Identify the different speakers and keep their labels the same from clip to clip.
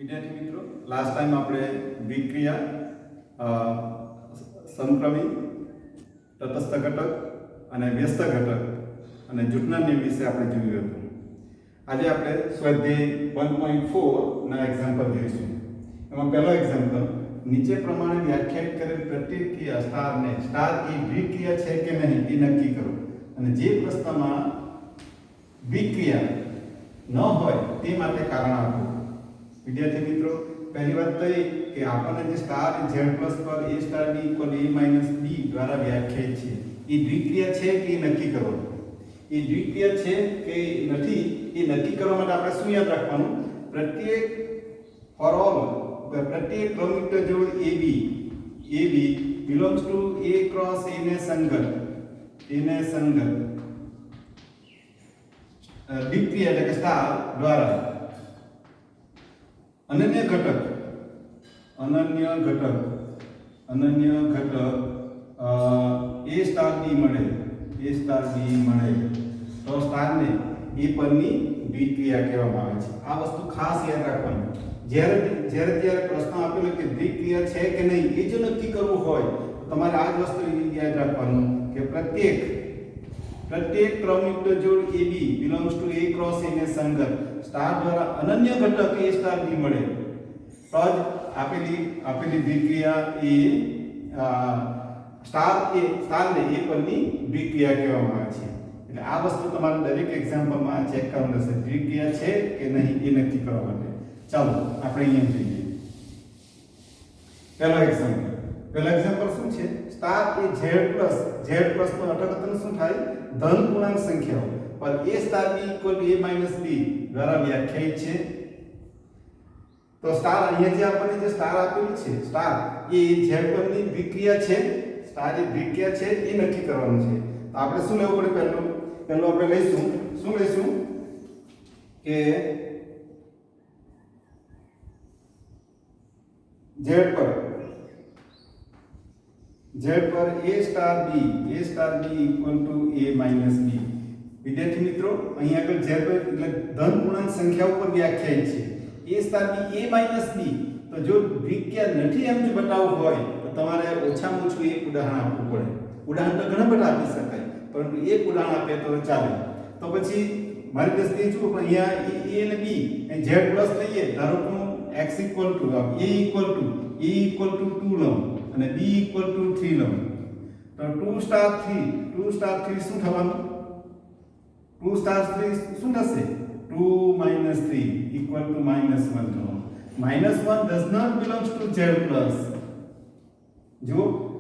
Speaker 1: વિદ્યાર્થી મિત્રો, last time આપણે વિક્રિયા, સમક્રમી, તટસ્થ ઘટક અને વ્યસ્ત ઘટક અને જૂથના નિયમ વિશે આપણે જોયું હતું. આજે આપણે સ્વાધ્યાય 1.4 ના એક્ઝામ્પલ જોઈશું. એમાં પહેલો એક્ઝામ્પલ, નીચે પ્રમાણે વ્યાખ્યાયિત કરેલ પ્રતિક્રિયા સ્ટારને સ્ટાર એ વિક્રિયા છે કે નહીં એ નક્કી કરો. અને જે પ્રશ્નમાં વિક્રિયા ન હોય તે માટે કારણ આપો. વિદ્યાર્થી મિત્રો, પહેલી વાત તો એ કે આપણને જે સ્ટાર z પ્લસ પર a star b equal a minus b દ્વારા વ્યાખ્યાયિત છે એ દ્વિક્રિયા છે કે નક્કી કરો. એ દ્વિક્રિયા છે કે નથી એ નક્કી કરવા માટે આપણે શું યાદ રાખવાનું? પ્રત્યેક પ્રત્યેક ક્રમિક જોડ AB belongs to A cross A ને સંગત દ્વિક્રિયા એટલે કે સ્ટાર દ્વારા અનન્ય ઘટક A સ્ટાર B મળે તો સ્ટારને એ પરની દ્વિક્રિયા કહેવામાં આવે છે. આ વસ્તુ ખાસ યાદ રાખવાનું. જ્યારે પ્રશ્ન આપેલો કે દ્વિક્રિયા છે કે નહીં એ જો નક્કી કરવું હોય તો તમારે આ જ વસ્તુ યાદ રાખવાનું કે પ્રત્યેક ક્રમિક જોડ AB belongs to A cross A ને સંગત સ્ટાર દ્વારા અનન્ય ઘટક A સ્ટાર B મળે તો જ આપેલી દ્વિક્રિયા એ સ્ટારને એ પરની દ્વિક્રિયા કહેવામાં આવે છે. એટલે આ વસ્તુ તમારે દરેક એક્ઝામ્પલમાં ચેક કરવાનું રહેશે, દ્વિક્રિયા છે કે નહીં એ નક્કી કરવા માટે. ચાલો આપણે અહીંયા જોઈએ. પહેલો એક્ઝામ્પલ શું છે? સ્ટાર એ z પ્લસ નો અટકતન શું થાય? ધન પૂર્ણાંક સંખ્યાઓ પર a star b equal to a minus b દ્વારા વ્યાખ્યાયિત છે. તો સ્ટાર અહીંયા જે આપણને જે સ્ટાર આપેલું છે, સ્ટાર એ z પરની દ્વિક્રિયા છે, સ્ટાર એ દ્વિક્રિયા છે એ નક્કી કરવાનું છે. તો આપણે શું લેવું પડે? પહેલું આપણે લઈશું કે z પર a star b equal to a minus b. વિદ્યાર્થી મિત્રો, અહીંયા આગળ z એટલે ધન પૂર્ણાંક સંખ્યા ઉપર વ્યાખ્યાયિત છે. a star b a minus b. તો જો દ્વિક્રિયા નથી એમ જો બતાવવું હોય તો તમારે ઓછામાં ઓછું એક ઉદાહરણ આપવું પડે. ઉદાહરણ તો ઘણા બધા આપી શકાય, પરંતુ એક ઉદાહરણ આપે તો ચાલે. તો પછી મારી દ્રષ્ટિએ જુઓ, પણ અહીંયા a અને b z પ્લસ લઈએ, ધારો કે x equal to a equal to 2 લઉં અને b ઇક્વલ ટુ 3 લઉં તો 2 સ્ટાર 3 શું થવાનું? 2 સ્ટાર 3 શું થશે? 2 minus 3 equal to minus 1 થવાનું. minus 1 does not belongs to z plus. જો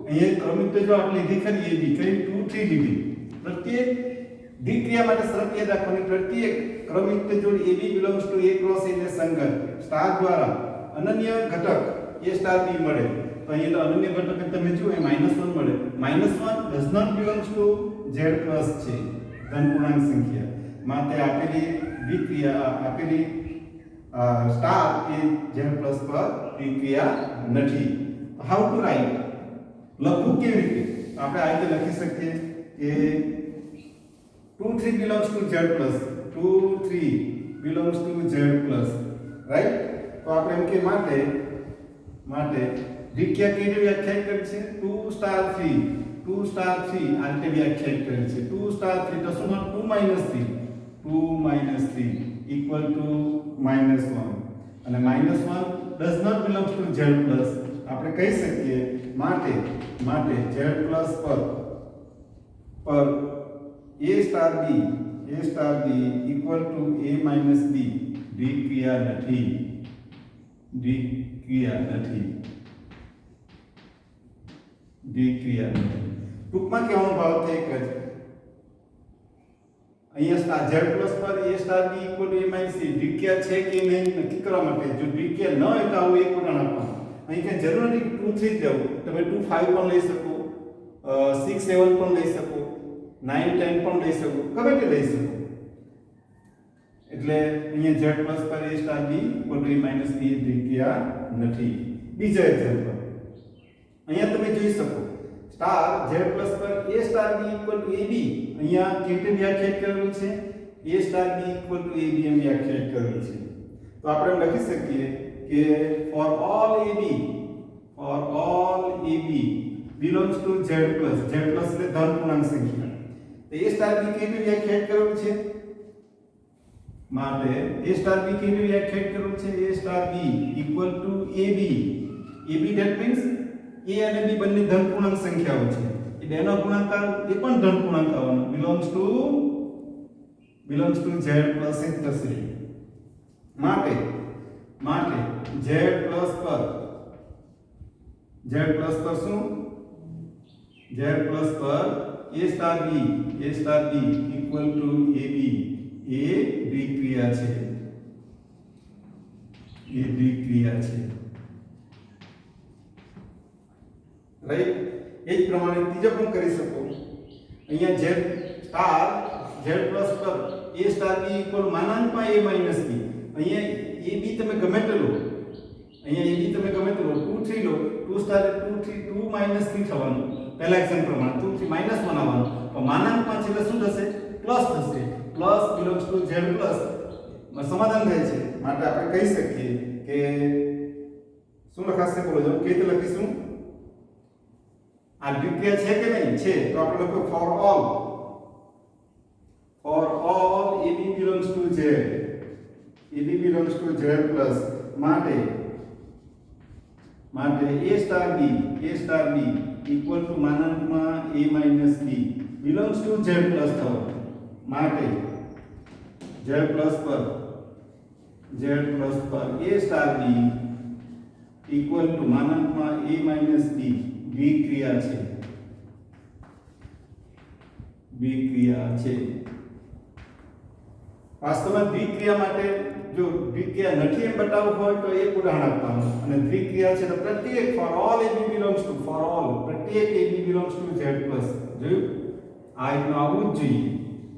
Speaker 1: અહીંયા ક્રમિક જો આપણે લીધી ખરી AB કઈ 2 3 લીધી. પ્રત્યેક દ્વિક્રિયા માટે શરત યાદ રાખવાની, પ્રત્યેક ક્રમિક જોડ AB belongs to A cross A ને સંગત સ્ટાર દ્વારા અનન્ય ઘટક A સ્ટાર B મળે. તો અહીંયા તો અનન્ય ઘટક તમે જુઓ એ -1 મળે. -1 does not belongs to z plus છે, ધન પૂર્ણાંક સંખ્યા. માટે આપેલી દ્વિક્રિયા સ્ટાર એ z પ્લસ પર દ્વિક્રિયા નથી. How to right? લખવું કેવી રીતે? આપણે આ રીતે લખી શકીએ કે 2 3 belongs to z plus 2 3 belongs to z plus, right? તો આપણે એમ કે માટે દ્વિક્રિયા કેવી રીતે વ્યાખ્યાયિત કરી છે? 2 સ્ટાર 3 આ રીતે વ્યાખ્યાયિત કરી છે. 2 સ્ટાર 3 તો શું? 2 minus 3 equal to -1 અને -1 does not belongs to z plus. આપણે કહી શકીએ માટે z plus પર a star b equal to a minus b દ્વિક્રિયા નથી. ટૂંકમાં કહેવાનો ભાવ તો એક જ. અહીંયા z પ્લસ પર a star b equal to a minus c દ્વિક્રિયા છે કે નહીં નક્કી કરવા માટે જો દ્વિક્રિયા ન હોય તો આવું એક ઉદાહરણ આપવાનું. અહીં કે જરૂર નથી 2 3 લેવું, તમે 2 5 પણ લઈ શકો, 6 7 પણ લઈ શકો, 9 10 પણ લઈ શકો, ગમે તે લઈ શકો. એટલે અહીંયા z પ્લસ પર a star b equal to a minus b દ્વિક્રિયા નથી. બીજો એક્ઝામ્પલ અહીંયા તમે જોઈ શકો, સ્ટાર z પ્લસ પર a star b equal two ab અહીંયા કેવી રીતે વ્યાખ્યાયિત કરેલું છે? a star b equal two ab એમ વ્યાખ્યાયિત કરેલું છે. તો આપણે એમ લખી શકીએ કે for all AB belongs to z plus એટલે ધન પૂર્ણાંક સંખ્યા. તો a સ્ટાર b કેવી વ્યાખ્યાયિત કરેલું છે? માટે a સ્ટાર b કેવી વ્યાખ્યાયિત કરેલું છે? a star b equal to ab that means a અને b બંને ધન પૂર્ણાંક સંખ્યાઓ છે. એ બેનો ગુણાકાર એ પણ ધન પૂર્ણાંક આવવાનો belongs to z plus એક થશે. માટે z plus પર શું? z plus પર a star b equal to ab એ દ્વિક્રિયા છે. રાઈટ. એ જ પ્રમાણે ત્રીજો પણ કરી શકો. અહીંયા z સ્ટાર z plus પર a star b equal માનાંકમાં a minus b. અહીંયા ab તમે ગમે તે લો. 2 3 લો. 2 સ્ટાર 2 minus 3 થવાનું. પહેલા એક્ઝામ્પલ પ્રમાણે 2 3 minus 1 આવવાનું. તો માનાંકમાં છેલ્લે શું થશે? પ્લસ થશે. Plus belongs to z plus સમાધાન થાય છે. માટે આપણે કહી શકીએ કે શું લખાશે? બોલો જો કેવી રીતે લખીશું? આ દ્વિક્રિયા છે કે નહીં? છે. તો આપણે લખો for all AB belongs to z plus માટે a star b equal to માનાંકમાં a minus b belongs to z plus થવાનું. માટે z plus પર a star b equal to માનાંકમાં a minus b દ્વિક્રિયા છે. વાસ્તવમાં દ્વિક્રિયા માટે જો દ્વિક્રિયા નથી એમ બતાવવું હોય તો એક ઉદાહરણ આપવાનું. અને દ્વિક્રિયા છે તો પ્રત્યેક for all AB belongs to પ્રત્યેક AB belongs to z plus. જોયું? આ રીતનું આવવું જ જોઈએ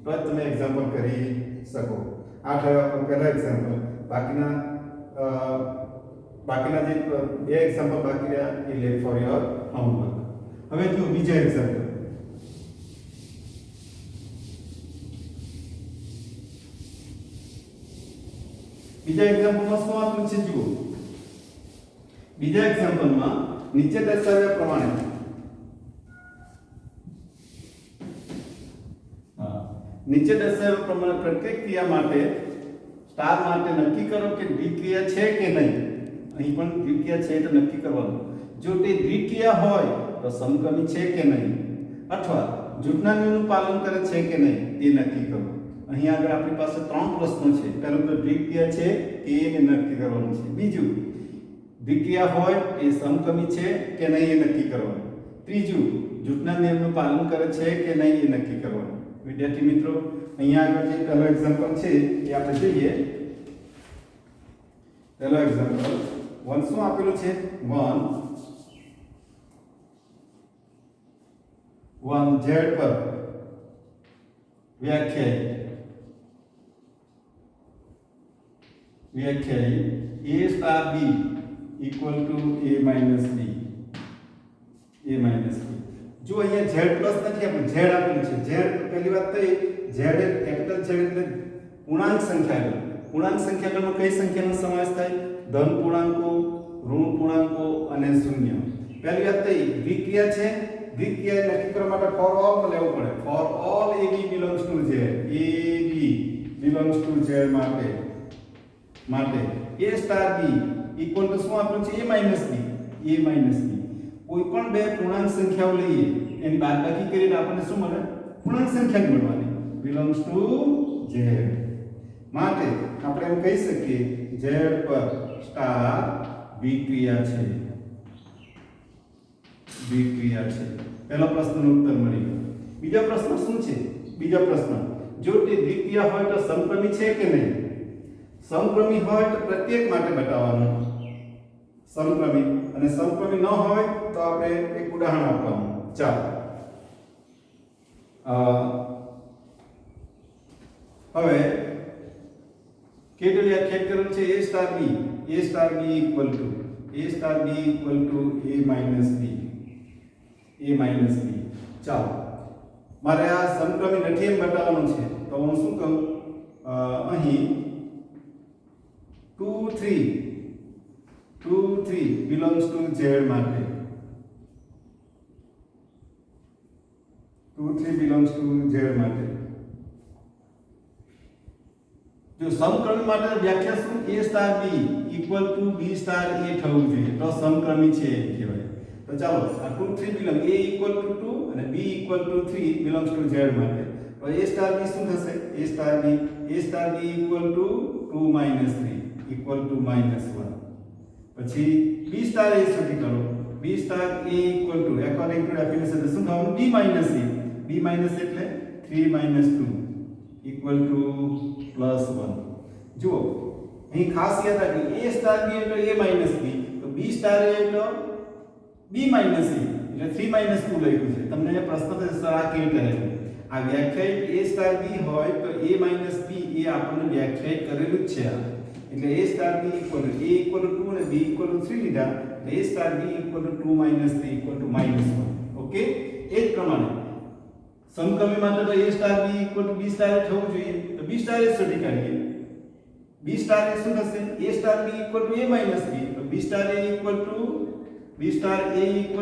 Speaker 1: તો જ તમે એક્ઝામ્પલ કરી શકો. આ થયો આપણો પહેલો એક્ઝામ્પલ. બાકીના જે બે એક્ઝામ્પલ બાકી રહ્યા એ લેટ ફોર યોર હોમવર્ક. હવે જો બીજા એક્ઝામ્પલ. બીજા એક્ઝામ્પલમાં શું આપેલું છે જુઓ. બીજા એક્ઝામ્પલમાં નીચે દર્શાવ્યા પ્રમાણે પ્રત્યેક ક્રિયા માટે સ્ટાર માટે નક્કી કરો કે દ્વિક્રિયા છે કે નહીં. અહીં પણ દ્વિક્રિયા છે તો નક્કી કરવાનું. જો તે દ્વિક્રિયા હોય તો સમક્રમી છે કે નહીં અથવા જૂથના નિયમનું પાલન કરે છે કે નહીં તે નક્કી કરો. અહીં આગળ આપણી પાસે 3 પ્રશ્નો છે. પહેલું તો દ્વિક્રિયા છે કે એને નક્કી કરવાનું છે. બીજું દ્વિક્રિયા હોય એ સમક્રમી છે કે નહીં એ નક્કી કરવાનું. ત્રીજું જૂથના નિયમનું પાલન કરે છે કે નહીં એ નક્કી કરવાનું. વિદ્યાર્થી મિત્રો અહીંયા આગળ જે પહેલો એક્ઝામ્પલ છે એ આપણે જોઈએ. પહેલો એક્ઝામ્પલ 1 શું આપેલું છે? 1 z પર વ્યાખ્યાયિત a star b equal to a minus b. જો અહીંયા z પ્લસ નથી આપણે z આપેલું છે. z પહેલી વાત તો z કેપિટલ z એટલે પૂર્ણાંક સંખ્યા. પૂર્ણાંક સંખ્યામાં કઈ સંખ્યાનો સમાવેશ થાય? ધન પૂર્ણાંકો, ઋણ પૂર્ણાંકો અને શૂન્ય. પહેલી વાત તો દ્વિક્રિયા છે. દ્વિક્રિયા નક્કી કરવા માટે for all માં લેવું પડે. for all AB belongs to z. AB belongs to z માટે a star b equal to શું આપણું છે? a minus b. કોઈ પણ બે પૂર્ણાંક સંખ્યાઓ લઈએ એની બાદબાકી કરીને આપણને શું મળે? પૂર્ણાંક સંખ્યા જ મળવાની. belongs to z. માટે આપણે એમ કહી શકીએ z પર સ્ટાર દ્વિક્રિયા છે. પહેલો પ્રશ્નનો ઉત્તર મળી ગયો. બીજો પ્રશ્ન શું છે? બીજો પ્રશ્ન જો તે દ્વિક્રિયા હોય તો સમક્રમી છે કે નહીં? સમક્રમી હોય તો પ્રત્યેક માટે બતાવવાનું સમક્રમી, અને સમક્રમી ન હોય તો આપણે એક ઉદાહરણ આપવાનું. ચાલો હવે કેવી વ્યાખ્યાયિત કરેલું છે? a star b equal to a minus b. ચાલો મારે આ સમક્રમી નથી એમ બતાવવાનું છે તો હું શું કહું? અહીં 2 2 3 belongs to Z માટે 2 3 belongs to Z માટે જો સમક્રમી માટે વ્યાખ્યા શું a star b equal to b star a થવું જોઈએ તો સમક્રમી છે એમ કહેવાય તો ચાલો આ 2 3 belong a ઇક્વલ ટુ 2 અને b equal to 3 belongs to Z માટે તો a સ્ટાર b શું થશે a star b equal to 2 minus 3 equal to -1 પછી b સ્ટાર a શોધી કાઢો b star a equal two according to definition શું થવાનું b minus a b minus એટલે 3 minus 2 ઇક્વલ ટુ +1 જુઓ અહીં ખાસ યાદ રાખી a સ્ટાર b એટલે a minus b તો b સ્ટાર a એટલે b minus a એટલે 3 minus 2 લખ્યું છે તમને એ પ્રશ્ન થશે આ કેવી રીતે આ વ્યાખ્યાયિત a સ્ટાર b હોય તો a minus b એ આપણને વ્યાખ્યાયિત કરેલું જ છે એટલે a star b equal to a equal to 2 અને b ઇક્વલ ટુ 3 લીધા એટલે a star b equal to 2 minus 3 equal to -1 okay એ જ પ્રમાણે સમક્રમી માટે તો a star b equal to b star થવું જોઈએ તો b સ્ટાર એ શોધી કાઢીએ b સ્ટાર એ શું થશે a star b equal to a minus b તો b star a equal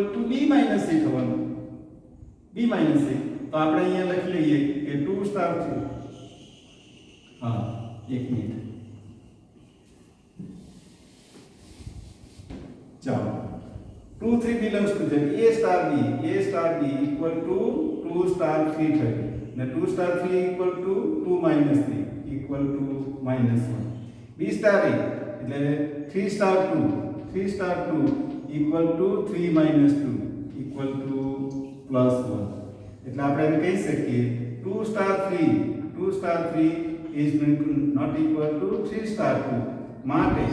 Speaker 1: to b minus a થવાનું b minus a તો આપણે અહીંયા લખી લઈએ કે 2 સ્ટાર 3 હા એક મિનિટ ચાલો 2 3 belongs to Z a star b equal to 2 star 3 થયું ને 2 star 3 equal to 2 minus 3 equal to -1 b star a એટલે 3 star 2 equal to 3 minus 2 equal to +1 એટલે આપણે એમ કહી શકીએ 2 star 3 is not equal to 3 star 2 માટે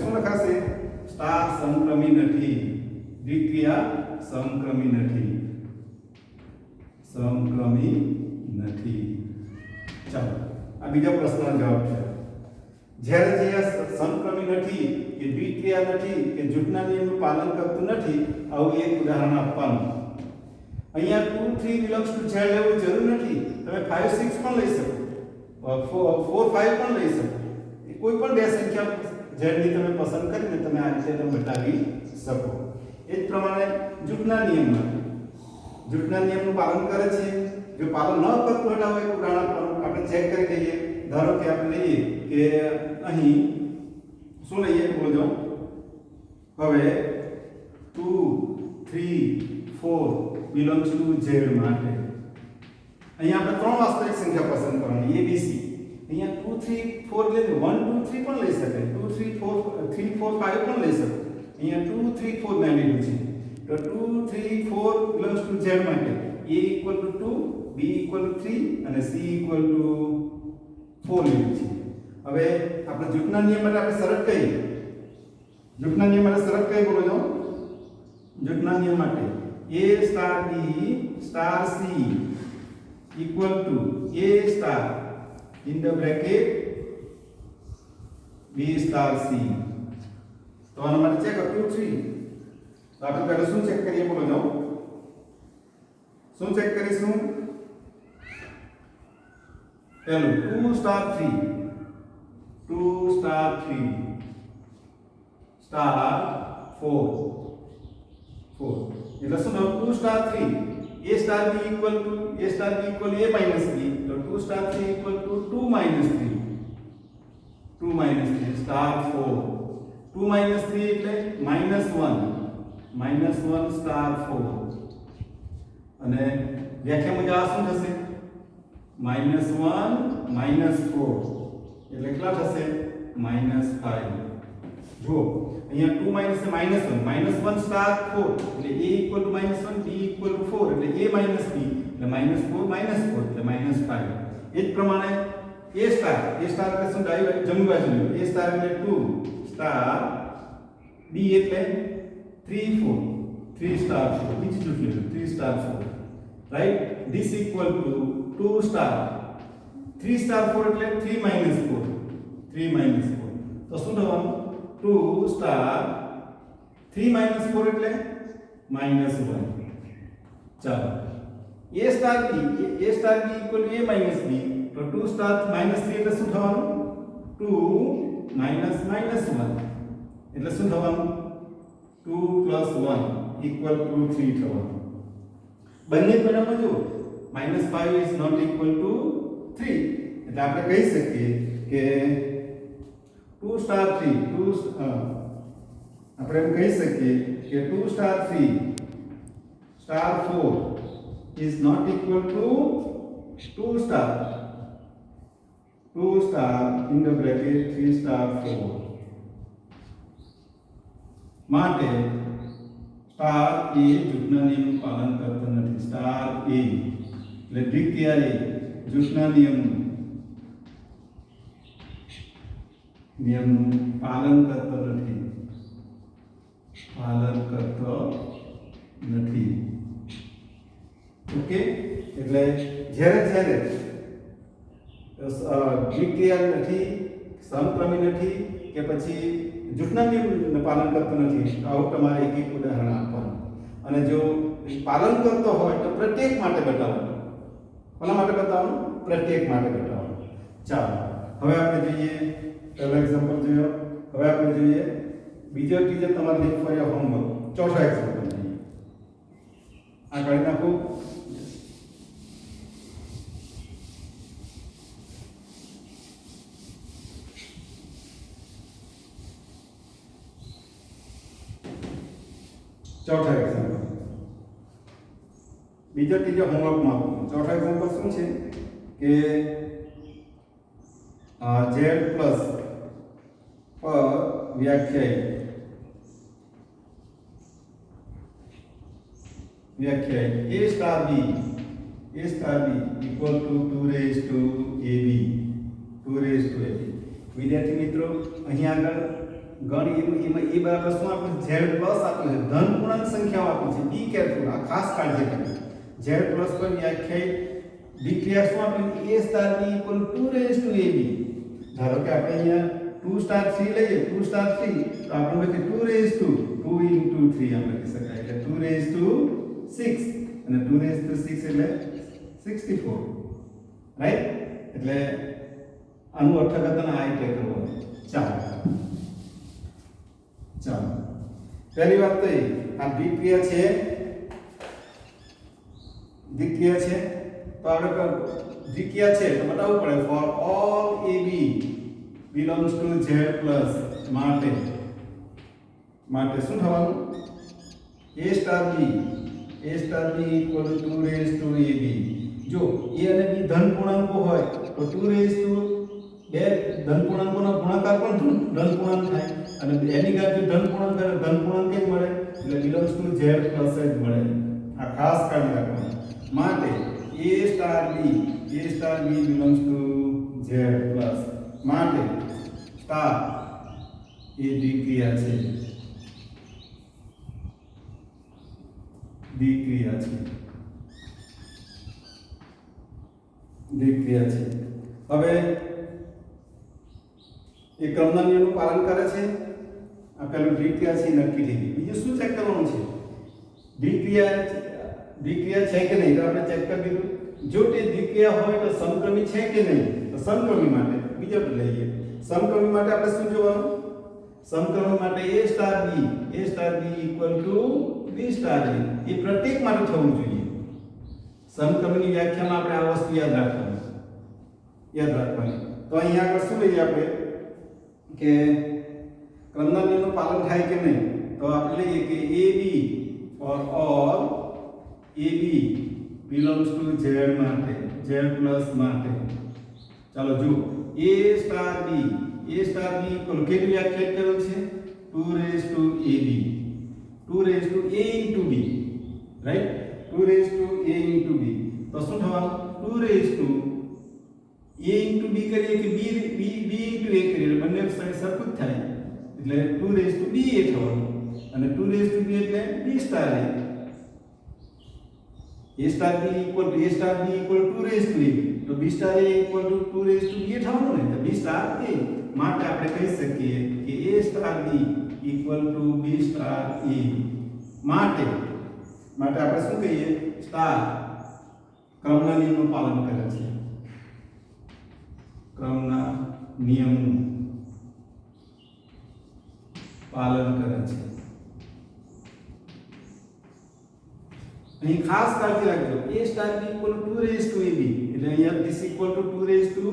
Speaker 1: શું લખાશે સ્ટાર સમક્રમી નથી દ્વિક્રિયા સમક્રમી નથી ચાલો આ બીજા પ્રશ્નનો જવાબ છે જ્યારે જે સમક્રમી નથી કે દ્વિક્રિયા નથી કે જૂથના નિયમનું પાલન કરતું નથી આવું એક ઉદાહરણ આપવાનું અહીંયા 2 3 belongs to Z લેવું જરૂર નથી તમે 5 6 પણ લઈ શકો 4 5 પણ લઈ શકો કોઈ પણ બે સંખ્યા Z ની તમે પસંદ કરીને તમે આ રીતે તમે બતાવી શકો એ જ પ્રમાણે જૂથના નિયમનું પાલન કરે છે જો પાલન ન કરતું હોય તો એક ઉદાહરણ આપણે ચેક કરી લઈએ ધારો કે આપણે લઈએ કે અહીં શું લઈએ બોલો હવે 2 3 4 belongs to Z માટે અહીં આપણે ત્રણ વાસ્તવિક સંખ્યા પસંદ કરવાની a b c અહીંયા 2 3 4 લે 1 2 3 પણ લઈ શકાય 2 3 4 3 4 5 પણ લઈ શકો અહીંયા 2 3 4 ના લીધું છે તો 2 3 4 belongs to Z માટે a equal to 2 b equal to 3 અને c equal to 4 લીધું છે હવે આપણે જૂથના નિયમ માટે આપણે શરત કઈ બોલો જો જૂથના નિયમ માટે a star b star c equal to a star in the bracket b star c તો આના માટે ચેક 2 3 તો આપણે પહેલા શું ચેક કરીએ બોલો જાઓ શું ચેક કરીશું પહેલું 2 star 3 star 4 એટલે શું થયું 2 star 3 a star b equal to a minus b તો 2 star 3 equal to 2 minus 3 star 4 2 minus 3 એટલે -1 star 4 અને વ્યાખ્યા મુજબ આ શું થશે -1 -4 એટલે કેટલા થશે -5 જો અહીંયા 2 minus છે -1 star 4 એટલે a equal to -1 b equal to 4 એટલે a minus b એટલે -4 એટલે -5 એ જ પ્રમાણે a star એટલે શું જમણી બાજુ લ્યો a star એટલે 2 star b એટલે 3 star 4 બીજી જૂથ લ્યો 3 star 4 right this equal to 2 star 3 star 4 એટલે 3 minus 4 તો શું થવાનું 2 star 3 minus 4 એટલે -1 ચાલો a star b equal to a minus b તો 2 star -3 એટલે શું થવાનું 2 માઇનસ માઇનસ 1 એટલે શું થવાનું 2 + 1 = 3 થવાનું બંને પરિણામો જો -5 ઇઝ નોટ ઇક્વલ ટુ 3 એટલે આપણે કહી શકીએ કે 2 સ્ટાર 3 આપણે એમ કહી શકીએ કે 2 star 3 star 4 is not equal to 2 star in the bracket 3 star 4 માટે સ્ટાર એ જૂથના નિયમનું પાલન કરતો નથી સ્ટાર એ એટલે દ્વિતીય એ જૂથના નિયમનું પાલન કરતો નથી ઓકે એટલે જ્યારે દ્વિતીય નથી સમક્રમી નથી કે પછી જૂથના નિયમનું પાલન કરતો નથી તો આવું તમારે એક ઉદાહરણ આપવાનું અને જો પાલન કરતો હોય તો પ્રત્યેક માટે બતાવવાનું કોના માટે બતાવવાનું પ્રત્યેક માટે બતાવવાનું ચાલો હવે આપણે જોઈએ પહેલો એક્ઝામ્પલ જોયો હવે આપણે જોઈએ બીજો ત્રીજો તમારે લીખ ફોર યોર હોમવર્ક ચોથો એક્ઝામ્પલ જોઈએ આ કરી નાખું ચોથો એક્ઝામ્પલ બીજો ત્રીજો હોમવર્કમાં આપું ચોથો એક્ઝામ્પલ શું છે કે z પ્લસ પર વ્યાખ્યાયિત a star b equal to 2 raise to ab વિદ્યાર્થી મિત્રો અહીં આગળ ગણ એમાં એ બરાબર શું આપ્યું z પ્લસ આપ્યું છે ધન પૂર્ણાંક સંખ્યાઓ આપી છે બી કેરફુલ આ ખાસ કાળજી રાખજો z પ્લસ પર વ્યાખ્યાયિત વિક્રિયા શું આપી a star b equal 2 raise to ab ધારો કે આપણે અહીંયા 2 સ્ટાર 3 લઈએ 2 સ્ટાર 3 તો આપણે લખીએ 2 રેઝ ટુ 2 into 3 આમ લખી શકાય એટલે 2 રેઝ ટુ 6 અને 2 રેઝ ટુ 6 એટલે 64 રાઈટ એટલે આનું અર્થઘટન આ રીતે કરવાનું ચાલો પહેલી વાત તો આ દ્વિક્રિયા છે તો આપણે દ્વિક્રિયા છે તો બતાવવું પડે for all ab belongs to z plus માટે શું થવાનું a star b equal to 2 raised to ab જો a અને b ધન પૂર્ણાંકો હોય તો 2 raised to બે ધન પૂર્ણાંકોનો ગુણાકાર પણ ધન પૂર્ણાંક થાય અને એની ઘાત જો ધન પૂર્ણાંક કરે ધન પૂર્ણાંક કેમ મળે એટલે belongs to z plus જ મળે આ ખાસ કાળજી રાખવાની માટે a star b belongs to z plus માટે સ્ટાર એ દ્વિક્રિયા છે હવે એ ક્રમના નિયમનું પાલન કરે છે આ પેલું દ્વિક્રિયા છે નક્કી થઈ ગયું બીજું શું ચેક કરવાનું છે દ્વિક્રિયા છે કે નહીં તો આપણે ચેક કરી દીધું જો તે દ્વિક્રિયા હોય તો સમક્રમી છે કે નહીં તો સમક્રમી માટે બીજો લઈએ સમક્રમી માટે આપણે શું જોવાનું સમક્રમી માટે a star b equal to b star a એ પ્રત્યેક માટે થવું જોઈએ સમક્રમીની વ્યાખ્યામાં આપણે આ વસ્તુ યાદ રાખવાની તો અહીંયા આગળ શું લઈએ આપણે કે ક્રમના નિયમનું પાલન થાય કે નહીં તો આપણે લઈએ કે ab for all ab belongs to z માટે ચાલો જુઓ a સ્ટાર b ઇક્વલ કેટલી વ્યાખ્યાયિત કરેલ છે 2 raised to ab 2 raised to a into b right 2 raised to a into b તો શું થવાનું 2 raised to a into b કરીએ કે b into a કરીએ બંને સરખું જ થાય એટલે 2 raised to b એ થવાનું અને 2 raised to b એટલે b star a star b equal to 2 raised to a તો b star a equal to 2 raised to b એ થવાનું ને તો b સ્ટાર a માટે આપણે કહી શકીએ કે a star b equal to b star a માટે આપણે શું કહીએ સ્ટાર ક્રમના નિયમનું પાલન કરે છે ક્રમના નિયમનું પાલન કરે છે. અહીં ખાસ કાળજી રાખજો, a star b equal to 2 raise to ab, એટલે અહીંયા this equal to 2 raise to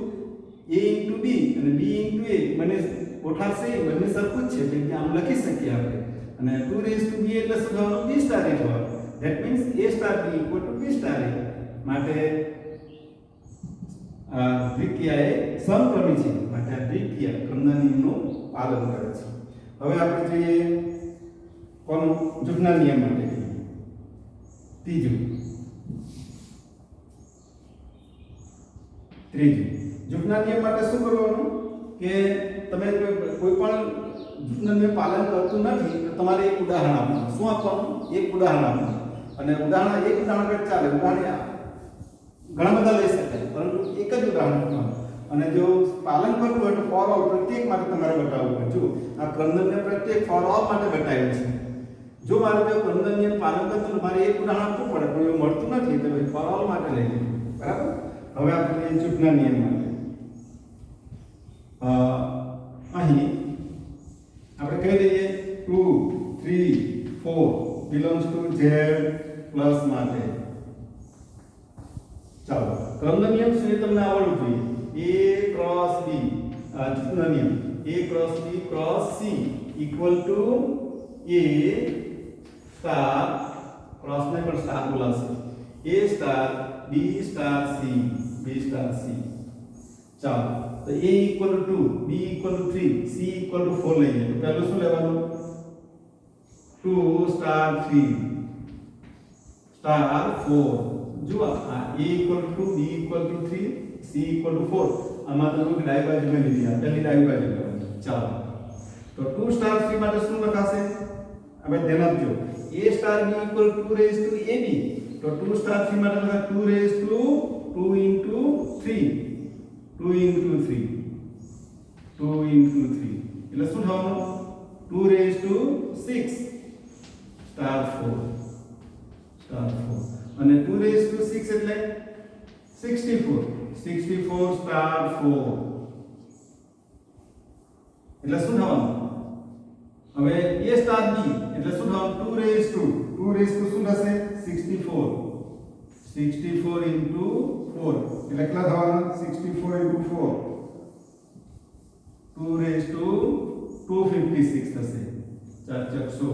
Speaker 1: a into b અને b ઇન્ટુ a બંને ગોઠાશે, બંને સરખું જ છે એટલે આમ લખી શકીએ આપણે. અને 2 રેઝ ટુ b એટલે શું થવાનું? b સ્ટાર a થવાનું. That means a star b equal to b star a. માટે દ્વિતીય એ સમક્રમી છે, માટે આ દ્વિતીય ક્રમના નિયમનું પાલન કરે છે. હવે આપણે જોઈએ કોનું જૂથના નિયમ માટે. ત્રીજું જૂથના નિયમ માટે શું કરવાનું કે તમે કોઈ પણ જૂથના નિયમ પાલન કરતું નથી તો તમારે એક ઉદાહરણ આપવાનું. શું આપવાનું? એક ઉદાહરણ આપવાનું. અને એક ઉદાહરણ પર ચાલે. ઉદાહરણ ઘણા બધા લઈ શકાય, પરંતુ એક જ ઉદાહરણ આપવાનું. અને જો પાલન કરવું હોય તો ફોર ઓલ પ્રત્યેક માટે તમારે બતાવવું પડે. જો આ ક્રમના પ્રત્યેક ફોર ઓલ માટે બતાવ્યું છે. જો મારે જો ક્રમના નિયમ પાલન કરતું મારે એક ઉદાહરણ આપવું પડે, પણ એવું મળતું નથી તો ભાઈ ફોર ઓલ માટે લઈ લઈએ. બરાબર. હવે આપણે જૂથના નિયમ માટે અહીં આપણે કહી દઈએ 2 3 4 બિલોંગ્સ ટુ z પ્લસ માટે. ચાલો, ક્રમના નિયમ શું એ તમને આવડવું જોઈએ. a ક્રોસ b જૂથના નિયમ a cross b cross c equal to a star cross ને પણ સ્ટાર બોલાશે. a star b star c b star c. ચાલો, તો a equal to 2 b equal to 3 c equal to 4 લઈએ તો પહેલું શું લેવાનું? 2 સ્ટાર 3 સ્ટાર 4. જુઓ આ a equal to 2 b equal to 3 c equal to 4. આમાં તો ડાબી બાજુ મેં લીધી, આ પહેલી ડાબી બાજુ લેવાની. ચાલો, તો 2 સ્ટાર 3 માટે શું લખાશે? હવે ધ્યાન આપજો. a star b equal to 2 raise to ab, તો 2 સ્ટાર 3 માટે લખાય 2 raise to 2 into 3 2 into 3 2 into 3 એટલે શું થવાનું? 2 રેઝ ટુ 6 સ્ટાર 4 અને 2 રેઝ ટુ 6 એટલે 64 સ્ટાર 4 એટલે શું થવાનું? હવે a સ્ટાર b એટલે શું થવાનું? 2 રેઝ ટુ શું થશે? 64 ઇન્ટુ 4 એટલે કેટલા થવાના? 64 ઇન્ટુ 4 2 રેઝ ટુ 256 થશે. 4 ચોક 100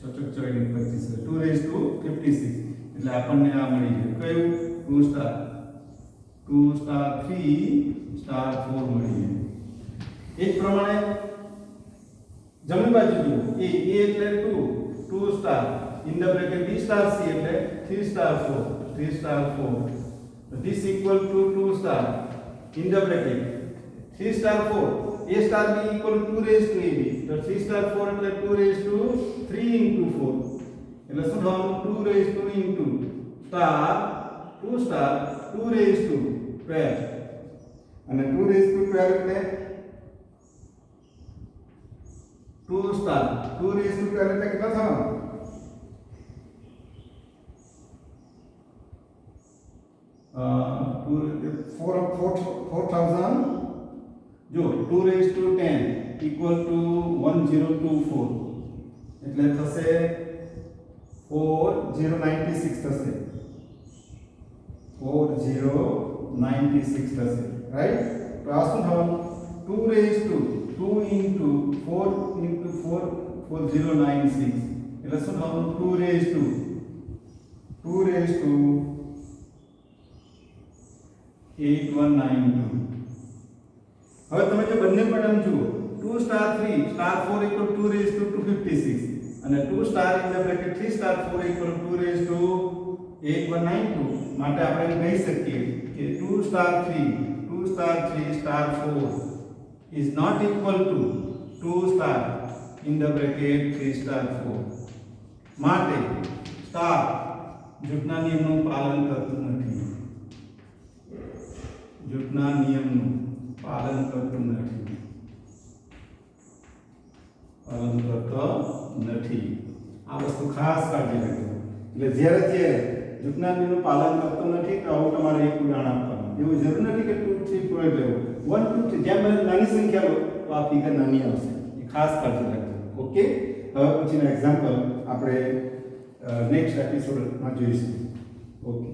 Speaker 1: 6 ચોક 25 2 રેઝ ટુ 56 એટલે આપણને આ મળી ગયું. કયું? 2 સ્ટાર 3 સ્ટાર 4 મળી ગયું. એ જ પ્રમાણે જમણી બાજુ જુઓ. a એટલે 2 star in the bracket b star c એટલે 3 star 4 this equal to 2 star in the bracket 3 star 4 a star b equal to 2 raised to ab, તો 3 star 4 એટલે 2 raised to 3 into 4 એટલે શું થવાનું? 2 raised to into star 2 star 2 raised to 12 અને 2 raised to 12 એટલે 2 star 2 raised to 12 એટલે કેટલા થવાનું? 4000 જો 2 raised to 10 equal to 1024 એટલે થશે 4096 થશે 4096 થશે. રાઈટ. તો આ શું થવાનું? 2 raised to 2 into 4 into 4 4096 એટલે શું થવાનું? 2 raised to 8192. હવે તમે જો બંને પેટર્ન જુઓ 2 star 3 star 4 equal 2 raised to 256 અને 2 star in the bracket 3 star 4 equal 2 raised to 8192 માટે આપણે કહી શકીએ કે 2 star 3 star 4 is not equal to 2 star in the bracket 3 star 4 માટે સ્ટાર જૂથના નિયમનું પાલન કરતું નથી. જૂથના નિયમનું પાલન કરતો નથી. આ વસ્તુ ખાસ કાળજી રાખજો. એટલે જ્યારે જૂથના નિયમનું પાલન કરતો નથી તો આવું તમારે એક ઉદાહરણ આપવાનું. એવું જરૂર નથી કે 2 3 4 લેવું. 1 2 3 જેમ નાની સંખ્યા લો તો આ ફિગર નાની આવશે. એ ખાસ કાળજી રાખજો. ઓકે, હવે પછીના એક્ઝામ્પલ આપણે નેક્સ્ટ એપિસોડમાં જોઈશું. ઓકે.